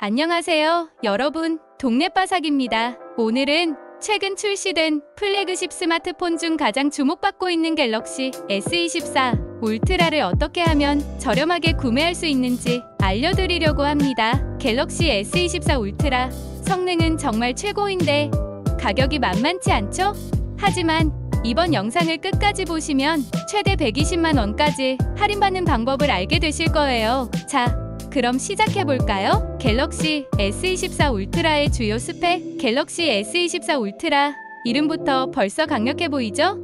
안녕하세요, 여러분. 동네바삭입니다. 오늘은 최근 출시된 플래그십 스마트폰 중 가장 주목받고 있는 갤럭시 S24 울트라를 어떻게 하면 저렴하게 구매할 수 있는지 알려드리려고 합니다. 갤럭시 S24 울트라 성능은 정말 최고인데 가격이 만만치 않죠? 하지만 이번 영상을 끝까지 보시면 최대 120만 원까지 할인받는 방법을 알게 되실 거예요. 자, 그럼 시작해볼까요? 갤럭시 S24 울트라의 주요 스펙. 갤럭시 S24 울트라, 이름부터 벌써 강력해 보이죠?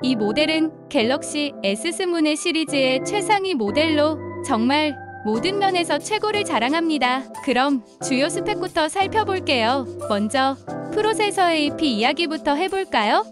이 모델은 갤럭시 S20 시리즈의 최상위 모델로 정말 모든 면에서 최고를 자랑합니다. 그럼 주요 스펙부터 살펴볼게요. 먼저 프로세서 AP 이야기부터 해볼까요?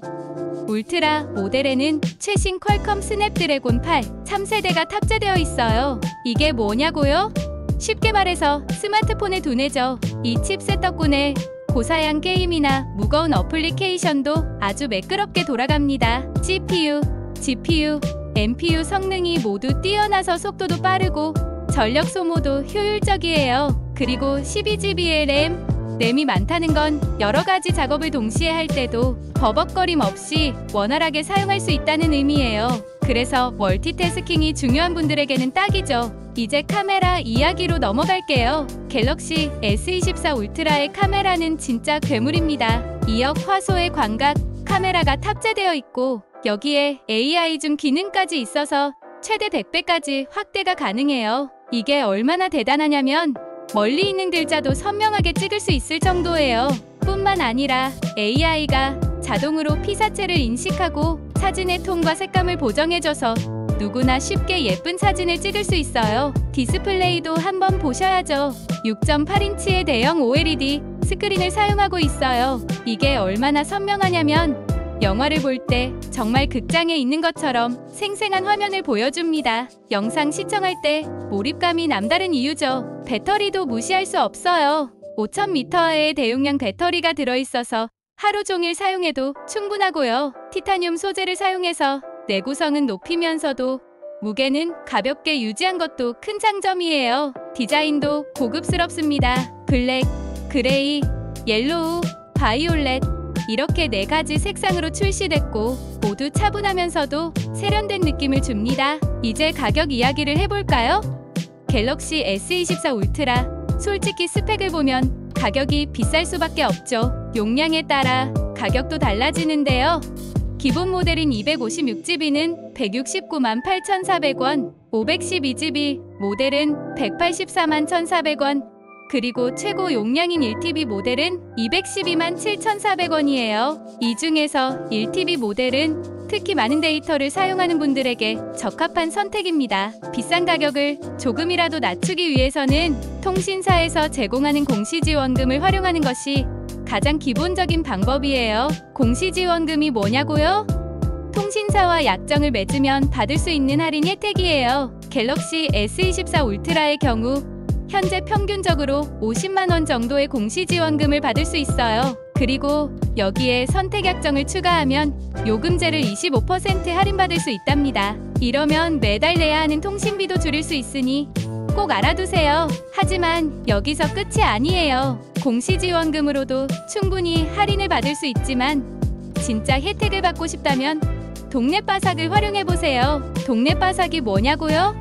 울트라 모델에는 최신 퀄컴 스냅드래곤 8 3세대가 탑재되어 있어요. 이게 뭐냐고요? 쉽게 말해서 스마트폰에 두뇌죠. 이 칩셋 덕분에 고사양 게임이나 무거운 어플리케이션도 아주 매끄럽게 돌아갑니다. CPU, GPU, NPU 성능이 모두 뛰어나서 속도도 빠르고 전력 소모도 효율적이에요. 그리고 12GB의 램이 많다는 건 여러가지 작업을 동시에 할 때도 버벅거림 없이 원활하게 사용할 수 있다는 의미예요. 그래서 멀티태스킹이 중요한 분들에게는 딱이죠. 이제 카메라 이야기로 넘어갈게요. 갤럭시 S24 울트라의 카메라는 진짜 괴물입니다. 2억 화소의 광각 카메라가 탑재되어 있고 여기에 AI 줌 기능까지 있어서 최대 100배까지 확대가 가능해요. 이게 얼마나 대단하냐면 멀리 있는 글자도 선명하게 찍을 수 있을 정도예요. 뿐만 아니라 AI가 자동으로 피사체를 인식하고 사진의 톤과 색감을 보정해줘서 누구나 쉽게 예쁜 사진을 찍을 수 있어요. 디스플레이도 한번 보셔야죠. 6.8인치의 대형 OLED 스크린을 사용하고 있어요. 이게 얼마나 선명하냐면 영화를 볼 때 정말 극장에 있는 것처럼 생생한 화면을 보여줍니다. 영상 시청할 때 몰입감이 남다른 이유죠. 배터리도 무시할 수 없어요. 5000mAh의 대용량 배터리가 들어있어서 하루 종일 사용해도 충분하고요. 티타늄 소재를 사용해서 내구성은 높이면서도 무게는 가볍게 유지한 것도 큰 장점이에요. 디자인도 고급스럽습니다. 블랙, 그레이, 옐로우, 바이올렛 이렇게 4가지 색상으로 출시됐고 모두 차분하면서도 세련된 느낌을 줍니다. 이제 가격 이야기를 해볼까요? 갤럭시 S24 울트라, 솔직히 스펙을 보면 가격이 비쌀 수밖에 없죠. 용량에 따라 가격도 달라지는데요. 기본 모델인 256GB는 169만 8,400원, 512GB 모델은 184만 1,400원, 그리고 최고 용량인 1TB 모델은 212만 7,400원이에요. 이 중에서 1TB 모델은 특히 많은 데이터를 사용하는 분들에게 적합한 선택입니다. 비싼 가격을 조금이라도 낮추기 위해서는 통신사에서 제공하는 공시지원금을 활용하는 것이 가장 기본적인 방법이에요. 공시지원금이 뭐냐고요? 통신사와 약정을 맺으면 받을 수 있는 할인 혜택이에요. 갤럭시 S24 울트라의 경우 현재 평균적으로 50만 원 정도의 공시지원금을 받을 수 있어요. 그리고 여기에 선택 약정을 추가하면 요금제를 25% 할인받을 수 있답니다. 이러면 매달 내야 하는 통신비도 줄일 수 있으니 꼭 알아두세요. 하지만 여기서 끝이 아니에요. 공시지원금으로도 충분히 할인을 받을 수 있지만 진짜 혜택을 받고 싶다면 동네바삭을 활용해보세요. 동네바삭이 뭐냐고요?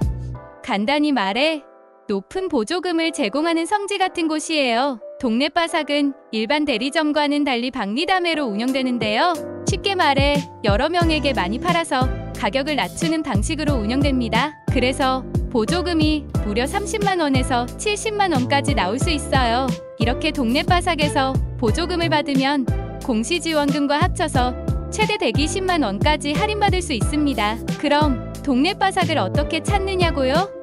간단히 말해 높은 보조금을 제공하는 성지 같은 곳이에요. 동네바삭은 일반 대리점과는 달리 박리담회로 운영되는데요. 쉽게 말해 여러 명에게 많이 팔아서 가격을 낮추는 방식으로 운영됩니다. 그래서 보조금이 무려 30만 원에서 70만 원까지 나올 수 있어요. 이렇게 동네바삭에서 보조금을 받으면 공시지원금과 합쳐서 최대 120만 원까지 할인받을 수 있습니다. 그럼 동네바삭을 어떻게 찾느냐고요?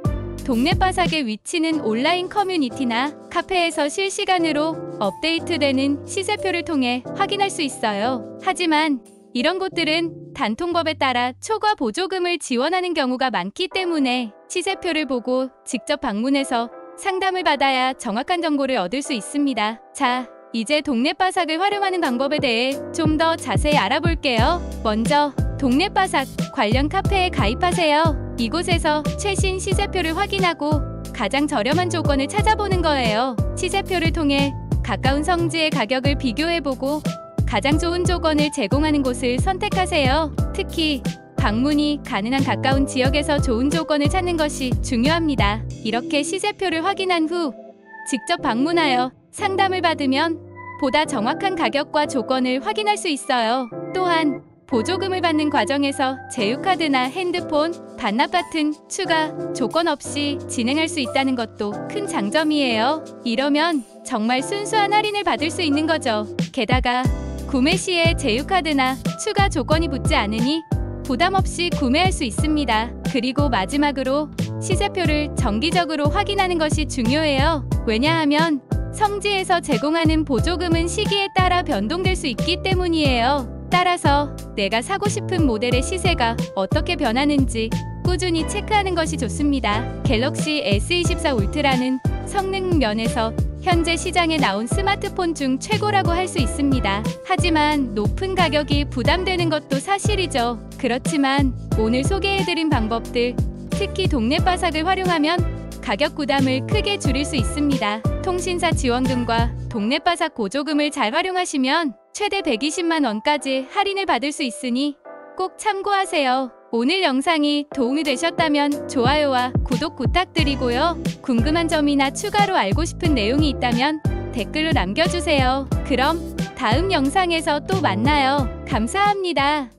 동네바삭의 위치는 온라인 커뮤니티나 카페에서 실시간으로 업데이트되는 시세표를 통해 확인할 수 있어요. 하지만 이런 곳들은 단통법에 따라 초과 보조금을 지원하는 경우가 많기 때문에 시세표를 보고 직접 방문해서 상담을 받아야 정확한 정보를 얻을 수 있습니다. 자, 이제 동네바삭을 활용하는 방법에 대해 좀 더 자세히 알아볼게요. 먼저 동네바삭 관련 카페에 가입하세요. 이곳에서 최신 시세표를 확인하고 가장 저렴한 조건을 찾아보는 거예요. 시세표를 통해 가까운 성지의 가격을 비교해보고 가장 좋은 조건을 제공하는 곳을 선택하세요. 특히 방문이 가능한 가까운 지역에서 좋은 조건을 찾는 것이 중요합니다. 이렇게 시세표를 확인한 후 직접 방문하여 상담을 받으면 보다 정확한 가격과 조건을 확인할 수 있어요. 또한 보조금을 받는 과정에서 제휴카드나 핸드폰, 반납 같은 추가 조건 없이 진행할 수 있다는 것도 큰 장점이에요. 이러면 정말 순수한 할인을 받을 수 있는 거죠. 게다가 구매 시에 제휴카드나 추가 조건이 붙지 않으니 부담 없이 구매할 수 있습니다. 그리고 마지막으로 시세표를 정기적으로 확인하는 것이 중요해요. 왜냐하면 성지에서 제공하는 보조금은 시기에 따라 변동될 수 있기 때문이에요. 따라서 내가 사고 싶은 모델의 시세가 어떻게 변하는지 꾸준히 체크하는 것이 좋습니다. 갤럭시 S24 울트라는 성능 면에서 현재 시장에 나온 스마트폰 중 최고라고 할 수 있습니다. 하지만 높은 가격이 부담되는 것도 사실이죠. 그렇지만 오늘 소개해드린 방법들, 특히 동네바삭을 활용하면 가격 부담을 크게 줄일 수 있습니다. 통신사 지원금과 동네바삭 보조금을 잘 활용하시면 최대 120만 원까지 할인을 받을 수 있으니 꼭 참고하세요. 오늘 영상이 도움이 되셨다면 좋아요와 구독 부탁드리고요. 궁금한 점이나 추가로 알고 싶은 내용이 있다면 댓글로 남겨주세요. 그럼 다음 영상에서 또 만나요. 감사합니다.